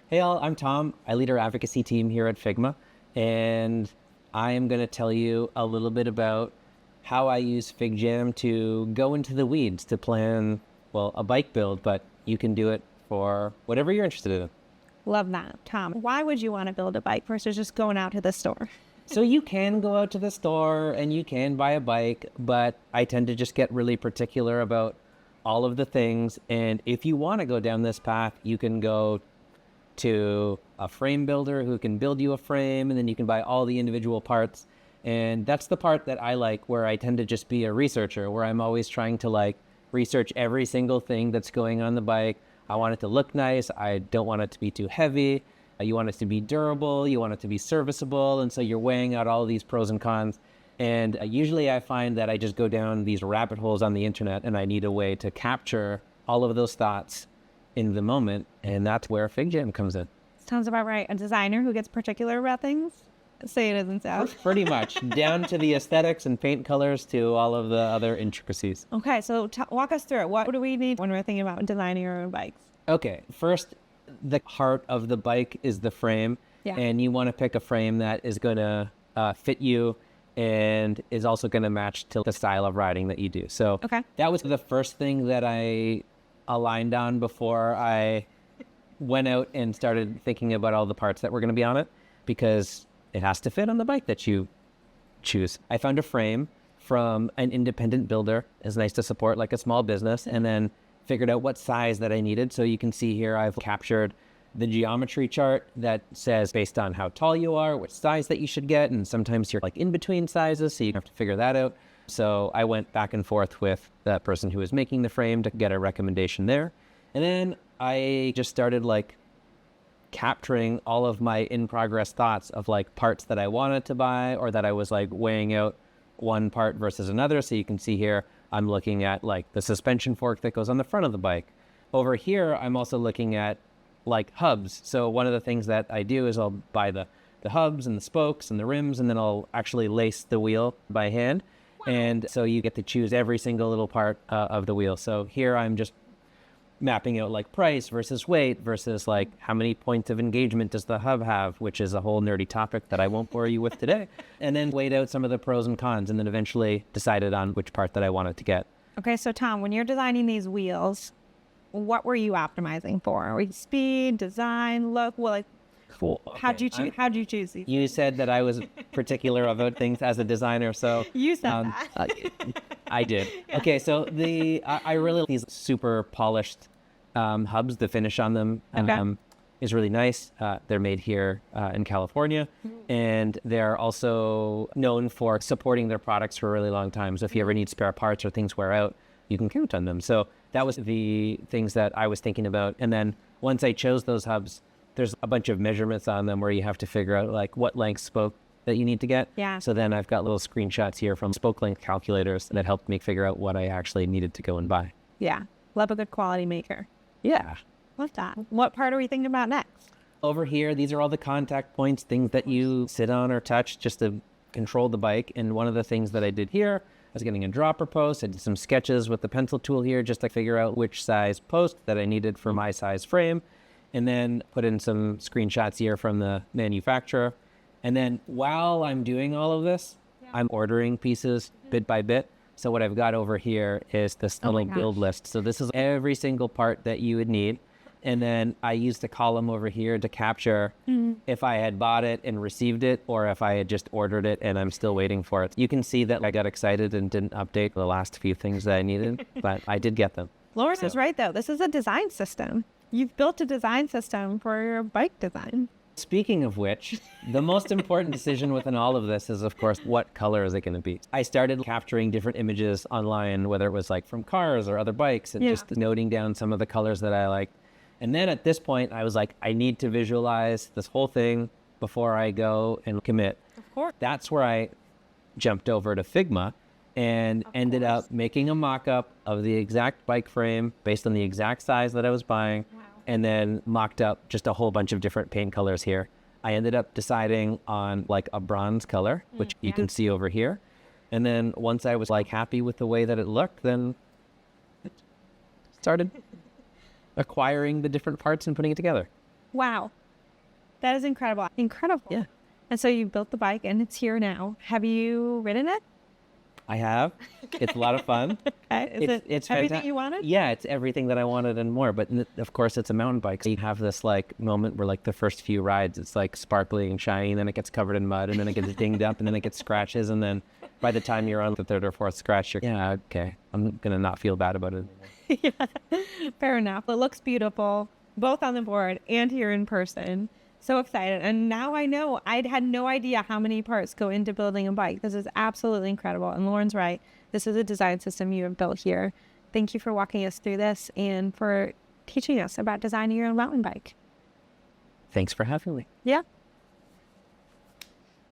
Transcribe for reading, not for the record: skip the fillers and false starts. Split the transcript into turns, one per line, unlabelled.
Hey all, I'm Tom. I lead our advocacy team here at Figma, and I am going to tell you a little bit about how I use FigJam to go into the weeds to plan, well, a bike build, but you can do it for whatever you're interested in.
Love that. Tom, why would you want to build a bike versus just going out to the store?
So you can go out to the store and you can buy a bike, but I tend to just get really particular about all of the things. And if you want to go down this path, you can go to a frame builder who can build you a frame, and then you can buy all the individual parts. And that's the part that I like, where I tend to just be a researcher, where I'm always trying to research every single thing that's going on the bike. I want it to look nice. I don't want it to be too heavy. You want it to be durable. You want it to be serviceable. And so you're weighing out all these pros and cons. And usually I find that I just go down these rabbit holes on the internet, and I need a way to capture all of those thoughts in the moment. And that's where FigJam comes in.
Sounds about right. A designer who gets particular about things? Say it doesn't sound.
Pretty much, down to the aesthetics and paint colors to all of the other intricacies.
Okay, so walk us through it. What do we need when we're thinking about designing our own bikes?
Okay, first, the heart of the bike is the frame.
Yeah.
And you want to pick a frame that is going to fit you and is also going to match to the style of riding that you do. So that was the first thing that I aligned on before I went out and started thinking about all the parts that were going to be on it, because it has to fit on the bike that you choose. I found a frame from an independent builder. It's nice to support like a small business, and then figured out what size that I needed. So you can see here I've captured the geometry chart that says based on how tall you are, which size that you should get. And sometimes you're like in between sizes, so you have to figure that out. So I went back and forth with the person who was making the frame to get a recommendation there. And then I just started capturing all of my in-progress thoughts of parts that I wanted to buy, or that I was weighing out one part versus another. So you can see here, I'm looking at the suspension fork that goes on the front of the bike. Over here, I'm also looking at hubs. So one of the things that I do is I'll buy the hubs and the spokes and the rims, and then I'll actually lace the wheel by hand. Wow. And so you get to choose every single little part of the wheel. So here I'm just mapping out price versus weight versus how many points of engagement does the hub have, which is a whole nerdy topic that I won't bore you with today. And then weighed out some of the pros and cons, and then eventually decided on which part that I wanted to get.
Okay, so Tom, when you're designing these wheels, what were you optimizing for? Speed, design, look? Well,
cool. Okay.
How'd you choose these?
You said that I was particular about things as a designer, so
you said that.
I did. Yeah. Okay, so I really like these super polished hubs. The finish on them is really nice. They're made here in California, and they're also known for supporting their products for a really long time. So if you ever need spare parts or things wear out, you can count on them. So that was the things that I was thinking about. And then once I chose those hubs, there's a bunch of measurements on them where you have to figure out what length spoke that you need to get.
Yeah.
So then I've got little screenshots here from spoke length calculators that helped me figure out what I actually needed to go and buy.
Yeah. Love a good quality maker.
Yeah.
Love that. What part are we thinking about next?
Over here, these are all the contact points, things that you sit on or touch just to control the bike. And one of the things that I did here, I was getting a dropper post. I did some sketches with the pencil tool here just to figure out which size post that I needed for my size frame. And then put in some screenshots here from the manufacturer. And then while I'm doing all of this, I'm ordering pieces bit by bit. So what I've got over here is this little build list. So this is every single part that you would need. And then I used a column over here to capture if I had bought it and received it, or if I had just ordered it and I'm still waiting for it. You can see that I got excited and didn't update the last few things that I needed, but I did get them.
Lauren is right, though. This is a design system. You've built a design system for your bike design.
Speaking of which, the most important decision within all of this is, of course, what color is it going to be? I started capturing different images online, whether it was from cars or other bikes, and just noting down some of the colors that I liked. And then at this point, I was I need to visualize this whole thing before I go and commit.
Of course.
That's where I jumped over to Figma and ended up making a mock-up of the exact bike frame based on the exact size that I was buying. Wow. And then mocked up just a whole bunch of different paint colors here. I ended up deciding on a bronze color, which you can see over here. And then once I was happy with the way that it looked, then started acquiring the different parts and putting it together.
Wow. That is incredible. Incredible.
Yeah.
And so you built the bike and it's here now. Have you ridden it?
I have. It's a lot of fun.
It's everything you wanted?
Yeah, it's everything that I wanted and more. But of course, it's a mountain bike. So you have this like moment where like the first few rides, it's like sparkly and shiny, and then it gets covered in mud, and then it gets dinged up, and then it gets scratches, and then by the time you're on the third or fourth scratch, you're okay. I'm gonna not feel bad about it anymore.
Yeah, fair enough. It looks beautiful, both on the board and here in person. So excited. And now I know. I had no idea how many parts go into building a bike. This is absolutely incredible. And Lauren's right. This is a design system you have built here. Thank you for walking us through this and for teaching us about designing your own mountain bike.
Thanks for having me.
Yeah.